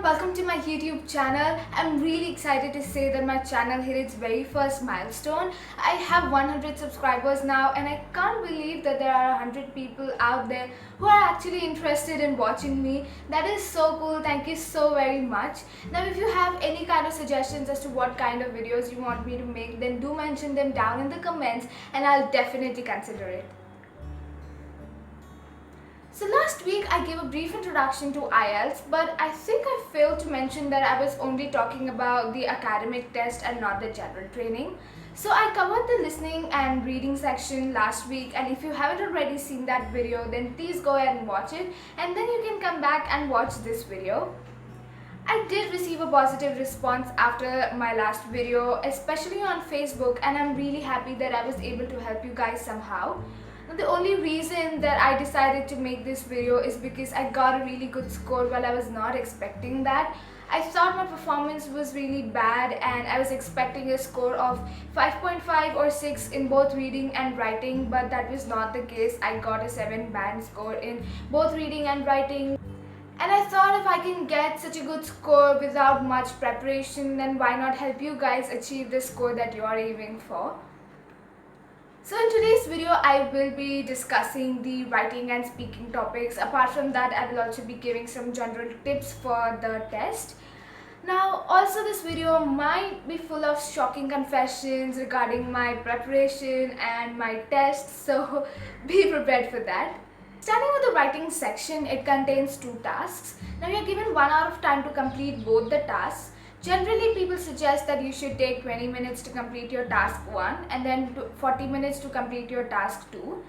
welcome to my YouTube channel. I'm really excited to say that my channel hit its very first milestone. I have 100 subscribers now and I can't believe that there are 100 people out there who are actually interested in watching me. That is so cool. Thank you so very much. Now if you have any kind of suggestions as to what kind of videos you want me to make, then do mention them down in the comments and I'll definitely consider it. So last week I gave a brief introduction to IELTS, but I think I failed to mention that I was only talking about the academic test and not the general training. So I covered the listening and reading section last week, and if you haven't already seen that video, then please go ahead and watch it, and then you can come back and watch this video. I did receive a positive response after my last video, especially on Facebook, and I'm really happy that I was able to help you guys somehow. Now, the only reason that I decided to make this video is because I got a really good score while I was not expecting that. I thought my performance was really bad and I was expecting a score of 5.5 or 6 in both reading and writing, but that was not the case. I got a 7 band score in both reading and writing. And I thought if I can get such a good score without much preparation, then why not help you guys achieve the score that you are aiming for. So in today's video, I will be discussing the writing and speaking topics. Apart from that, I will also be giving some general tips for the test. Now, also this video might be full of shocking confessions regarding my preparation and my test, so be prepared for that. Starting with the writing section, it contains 2 tasks. Now, you are given 1 hour of time to complete both the tasks. Generally, people suggest that you should take 20 minutes to complete your task 1 and then 40 minutes to complete your task 2.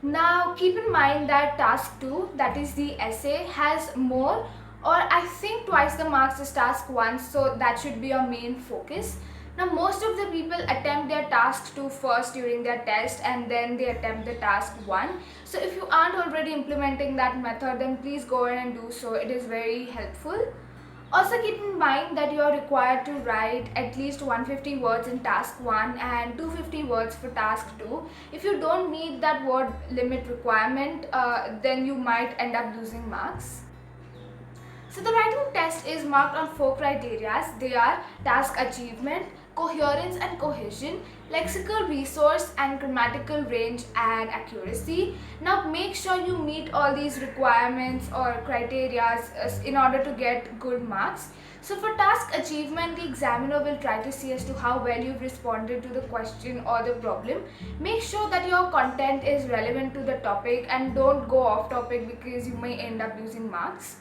Now, keep in mind that task 2, that is the essay, has more, or I think twice the marks as task 1, so that should be your main focus. Now, most of the people attempt their task 2 first during their test and then they attempt the task 1. So if you aren't already implementing that method, then please go ahead and do so. It is very helpful. Also keep in mind that you are required to write at least 150 words in task 1 and 250 words for task 2. If you don't meet that word limit requirement, then you might end up losing marks. So the writing test is marked on 4 criteria. They are task achievement, coherence and cohesion, lexical resource and grammatical range and accuracy. Now make sure you meet all these requirements or criteria in order to get good marks. So for task achievement, the examiner will try to see as to how well you've responded to the question or the problem. Make sure that your content is relevant to the topic and don't go off topic because you may end up losing marks.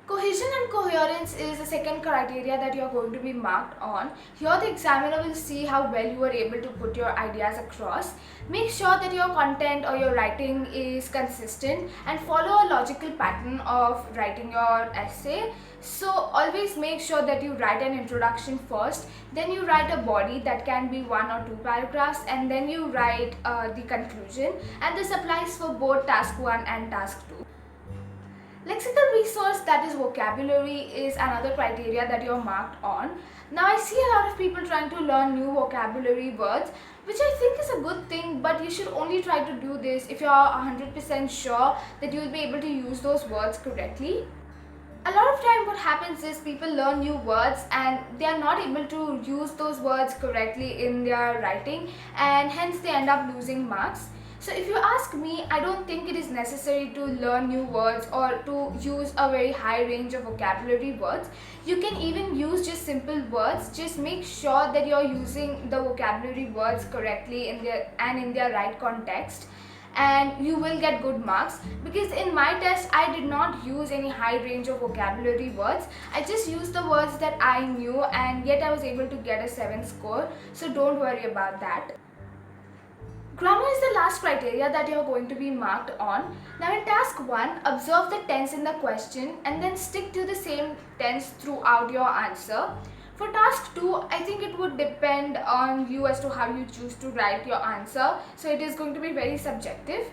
Cohesion and coherence is the second criteria that you are going to be marked on. Here the examiner will see how well you are able to put your ideas across. Make sure that your content or your writing is consistent and follow a logical pattern of writing your essay. So always make sure that you write an introduction first, then you write a body that can be 1 or 2 paragraphs, and then you write the conclusion, and this applies for both task 1 and task 2. Lexical resource, that is vocabulary, is another criteria that you're marked on. Now I see a lot of people trying to learn new vocabulary words, which I think is a good thing, but you should only try to do this if you're 100% sure that you'll be able to use those words correctly. A lot of time what happens is people learn new words and they are not able to use those words correctly in their writing, and hence they end up losing marks. So if you ask me, I don't think it is necessary to learn new words or to use a very high range of vocabulary words. You can even use just simple words. Just make sure that you're using the vocabulary words correctly in their right context, and you will get good marks. Because in my test, I did not use any high range of vocabulary words. I just used the words that I knew, and yet I was able to get a 7 score. So don't worry about that. Grammar is the last criteria that you are going to be marked on. Now in task 1, observe the tense in the question and then stick to the same tense throughout your answer. For task 2, I think it would depend on you as to how you choose to write your answer. So it is going to be very subjective.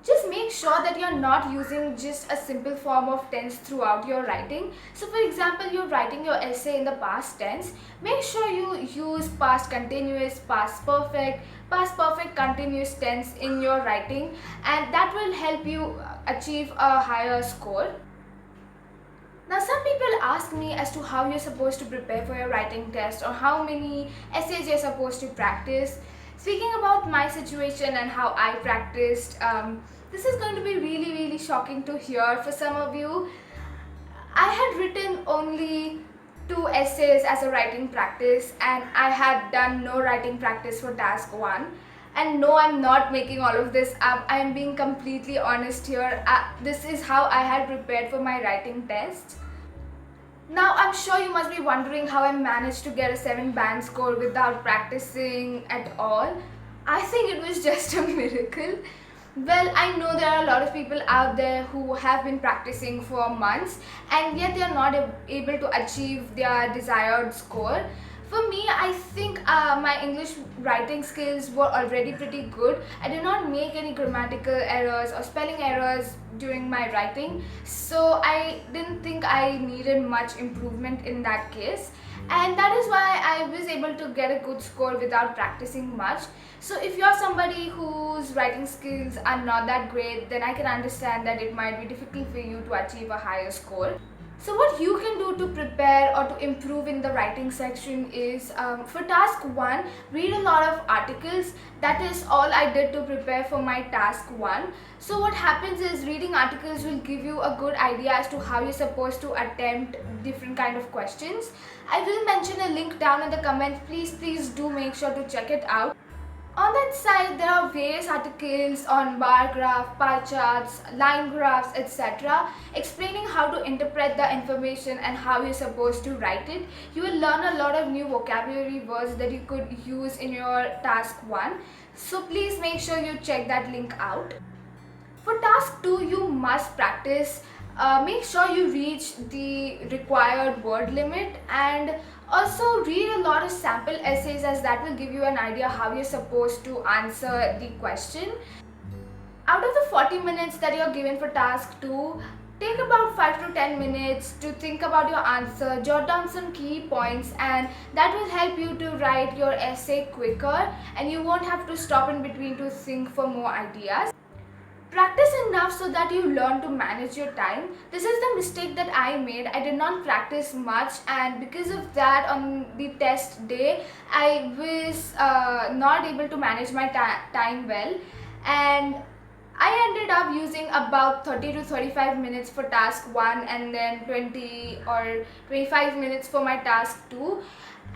Just make sure that you're not using just a simple form of tense throughout your writing. So for example, you're writing your essay in the past tense. Make sure you use past continuous, past perfect continuous tense in your writing, and that will help you achieve a higher score. Now, some people ask me as to how you're supposed to prepare for your writing test or how many essays you're supposed to practice. Speaking about my situation and how I practiced, this is going to be really, really shocking to hear for some of you. I had written only 2 essays as a writing practice, and I had done no writing practice for task 1. And no, I'm not making all of this up. I am being completely honest here. This is how I had prepared for my writing test. Now, I'm sure you must be wondering how I managed to get a 7 band score without practicing at all. I think it was just a miracle. Well, I know there are a lot of people out there who have been practicing for months and yet they are not able to achieve their desired score. For me, I think my English writing skills were already pretty good. I did not make any grammatical errors or spelling errors during my writing, so I didn't think I needed much improvement in that case. And that is why I was able to get a good score without practicing much. So if you're somebody whose writing skills are not that great, then I can understand that it might be difficult for you to achieve a higher score. So what you can do to prepare or to improve in the writing section is, for task 1, read a lot of articles. That is all I did to prepare for my task 1. So what happens is, reading articles will give you a good idea as to how you're supposed to attempt different kind of questions. I will mention a link down in the comments. Please do make sure to check it out. On that site, there are various articles on bar graph, pie charts, line graphs, etc. explaining how to interpret the information and how you're supposed to write it. You will learn a lot of new vocabulary words that you could use in your task 1. So please make sure you check that link out. For task 2, you must practice. Make sure you reach the required word limit, and also read a lot of sample essays, as that will give you an idea how you're supposed to answer the question. Out of the 40 minutes that you're given for task 2, take about 5 to 10 minutes to think about your answer, jot down some key points, and that will help you to write your essay quicker and you won't have to stop in between to think for more ideas. Practice enough so that you learn to manage your time. This is the mistake that I made. I did not practice much, and because of that, on the test day, I was not able to manage my time well, and I ended up using about 30 to 35 minutes for task 1 and then 20 or 25 minutes for my task 2.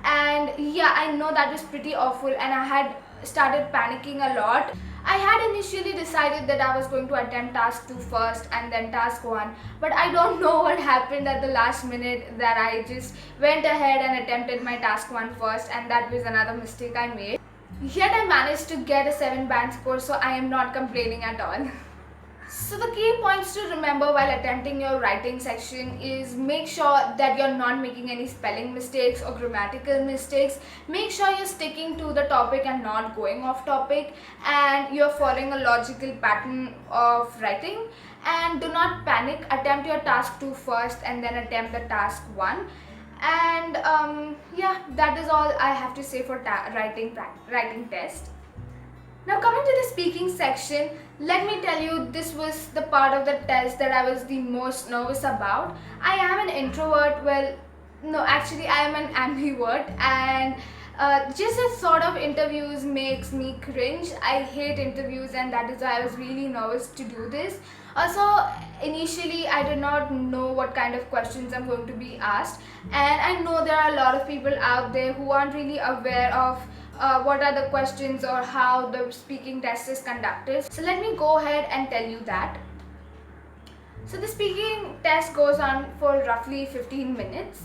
And yeah, I know that was pretty awful, and I had started panicking a lot. I had initially decided that I was going to attempt task 2 first and then task 1, but I don't know what happened at the last minute that I just went ahead and attempted my task 1 first, and that was another mistake I made. Yet I managed to get a 7 band score, so I am not complaining at all. So the key points to remember while attempting your writing section is, make sure that you're not making any spelling mistakes or grammatical mistakes. Make sure you're sticking to the topic and not going off topic, and you're following a logical pattern of writing. And do not panic. Attempt your task 2 first and then attempt the task 1. And yeah, that is all I have to say for writing test. Now, coming to the speaking section, let me tell you, this was the part of the test that I was the most nervous about. I am an introvert. Well, no, actually I am an ambivert, and just the thought of interviews makes me cringe. I hate interviews, and that is why I was really nervous to do this. Also, initially I did not know what kind of questions I'm going to be asked, and I know there are a lot of people out there who aren't really aware of what are the questions or how the speaking test is conducted. So let me go ahead and tell you that. So the speaking test goes on for roughly 15 minutes.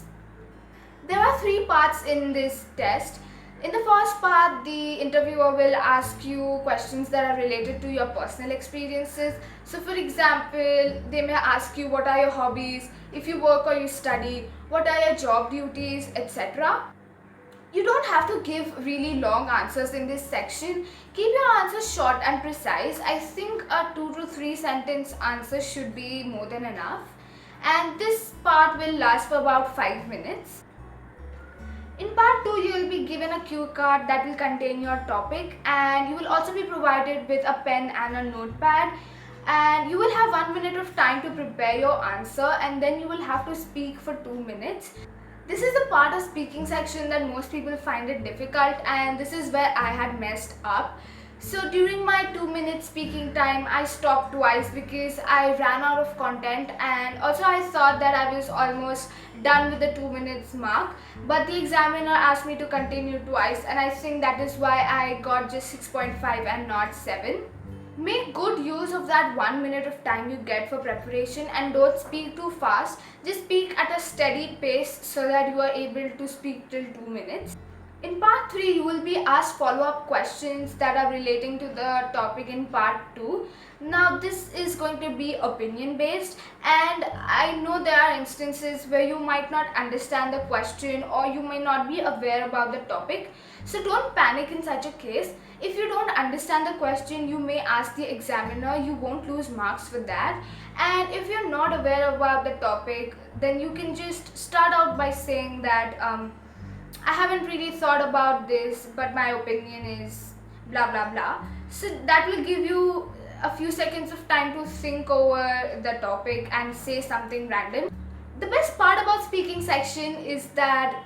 There are 3 parts in this test. In the first part, the interviewer will ask you questions that are related to your personal experiences. So for example, they may ask you, what are your hobbies, if you work or you study, what are your job duties, etc. You don't have to give really long answers in this section. Keep your answers short and precise. I think a 2 to 3 sentence answer should be more than enough. And this part will last for about 5 minutes. In part 2, you will be given a cue card that will contain your topic, and you will also be provided with a pen and a notepad. and you will have 1 minute of time to prepare your answer, and then you will have to speak for 2 minutes. This is the part of speaking section that most people find it difficult, and this is where I had messed up. So during my 2 minute speaking time, I stopped twice because I ran out of content, and also I thought that I was almost done with the 2 minutes mark, but the examiner asked me to continue twice, and I think that is why I got just 6.5 and not 7. Make good use of that 1 minute of time you get for preparation, and don't speak too fast. Just speak at a steady pace so that you are able to speak till 2 minutes. In part 3, you will be asked follow-up questions that are relating to the topic in part 2. Now this is going to be opinion based, and I know there are instances where you might not understand the question or you may not be aware about the topic. So don't panic in such a case. If you don't understand the question, you may ask the examiner. You won't lose marks for that. And if you're not aware about the topic, then you can just start out by saying that I haven't really thought about this, but my opinion is blah blah blah. So that will give you a few seconds of time to think over the topic and say something random. The best part about speaking section is that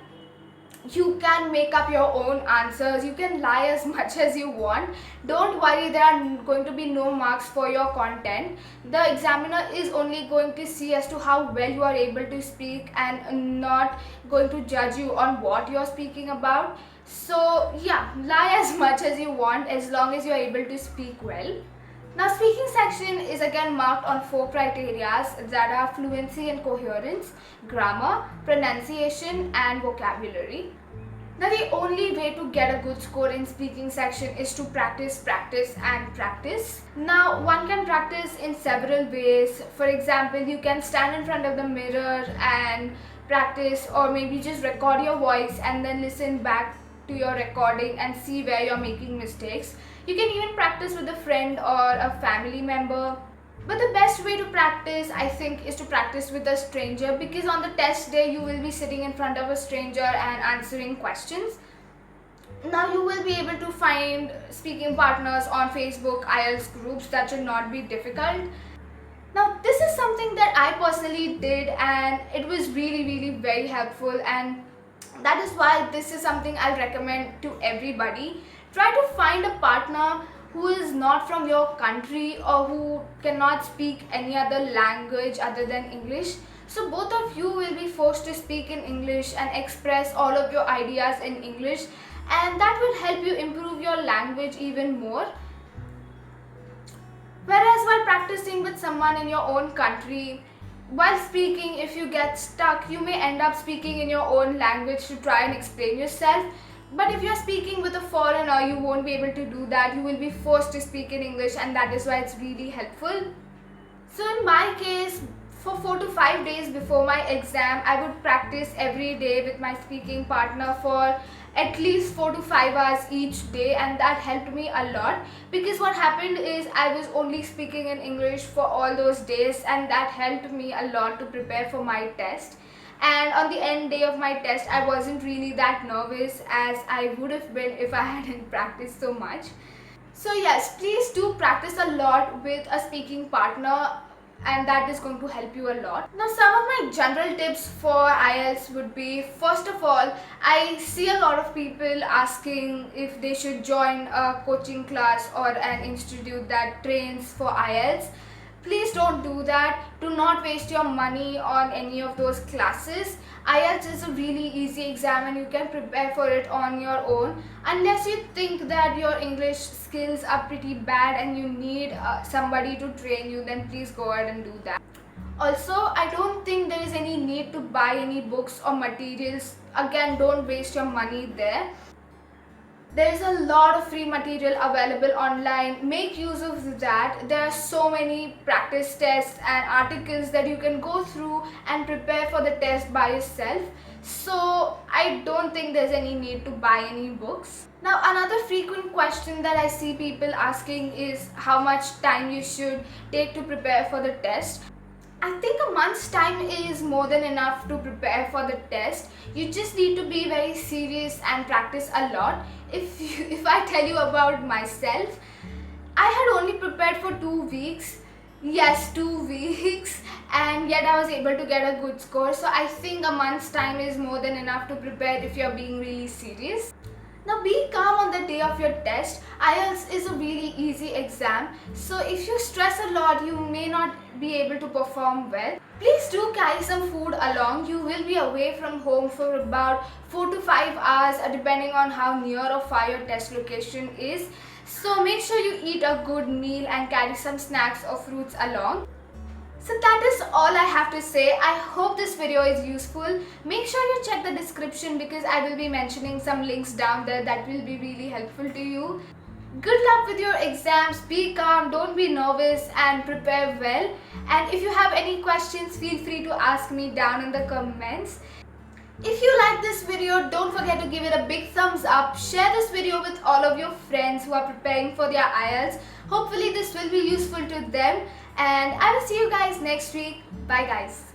you can make up your own answers. You can lie as much as you want. Don't worry, there are going to be no marks for your content. The examiner is only going to see as to how well you are able to speak and not going to judge you on what you're speaking about. So yeah, lie as much as you want as long as you're able to speak well. Now speaking section is again marked on 4 criteria that are fluency and coherence, grammar, pronunciation and vocabulary. Now the only way to get a good score in speaking section is to practice, practice and practice. Now one can practice in several ways. For example, you can stand in front of the mirror and practice, or maybe just record your voice and then listen back to your recording and see where you're making mistakes. You can even practice with a friend or a family member. But the best way to practice, I think, is to practice with a stranger, because on the test day you will be sitting in front of a stranger and answering questions. Now you will be able to find speaking partners on Facebook IELTS groups. That should not be difficult. Now this is something that I personally did, and it was really very helpful, and that is why this is something I'll recommend to everybody. Try to find a partner who is not from your country or who cannot speak any other language other than English. So both of you will be forced to speak in English and express all of your ideas in English, and that will help you improve your language even more. Whereas while practicing with someone in your own country, while speaking, if you get stuck, you may end up speaking in your own language to try and explain yourself. But if you're speaking with a foreigner, you won't be able to do that. You will be forced to speak in English, and that is why it's really helpful. So in my case, for 4 to 5 days before my exam, I would practice every day with my speaking partner for at least 4 to 5 hours each day, and that helped me a lot, because what happened is I was only speaking in English for all those days, and that helped me a lot to prepare for my test. And on the end day of my test, I wasn't really that nervous as I would have been if I hadn't practiced so much. So yes, please do practice a lot with a speaking partner, and that is going to help you a lot. Now some of my general tips for IELTS would be, first of all, I see a lot of people asking if they should join a coaching class or an institute that trains for IELTS. Please don't do that. Do not waste your money on any of those classes. IELTS is a really easy exam and you can prepare for it on your own. Unless you think that your English skills are pretty bad and you need somebody to train you, then please go ahead and do that. Also, I don't think there is any need to buy any books or materials. Again, don't waste your money there. There is a lot of free material available online. Make use of that. There are so many practice tests and articles that you can go through and prepare for the test by yourself. So I don't think there's any need to buy any books. Now another frequent question that I see people asking is how much time you should take to prepare for the test. I think a month's time is more than enough to prepare for the test. You just need to be very serious and practice a lot. If I tell you about myself, I had only prepared for 2 weeks. Yes, 2 weeks, and yet I was able to get a good score. So I think a month's time is more than enough to prepare if you're being really serious. Now be calm on the day of your test. IELTS is a really easy exam, so if you stress a lot, you may not be able to perform well. Please do carry some food along. You will be away from home for about 4 to 5 hours, depending on how near or far your test location is. So make sure you eat a good meal and carry some snacks or fruits along. So that is all I have to say. I hope this video is useful. Make sure you check the description because I will be mentioning some links down there that will be really helpful to you. Good luck with your exams. Be calm, don't be nervous, and prepare well. And if you have any questions, feel free to ask me down in the comments. If you like this video, don't forget to give it a big thumbs up. Share this video with all of your friends who are preparing for their IELTS. Hopefully this will be useful to them. And I will see you guys next week. Bye guys.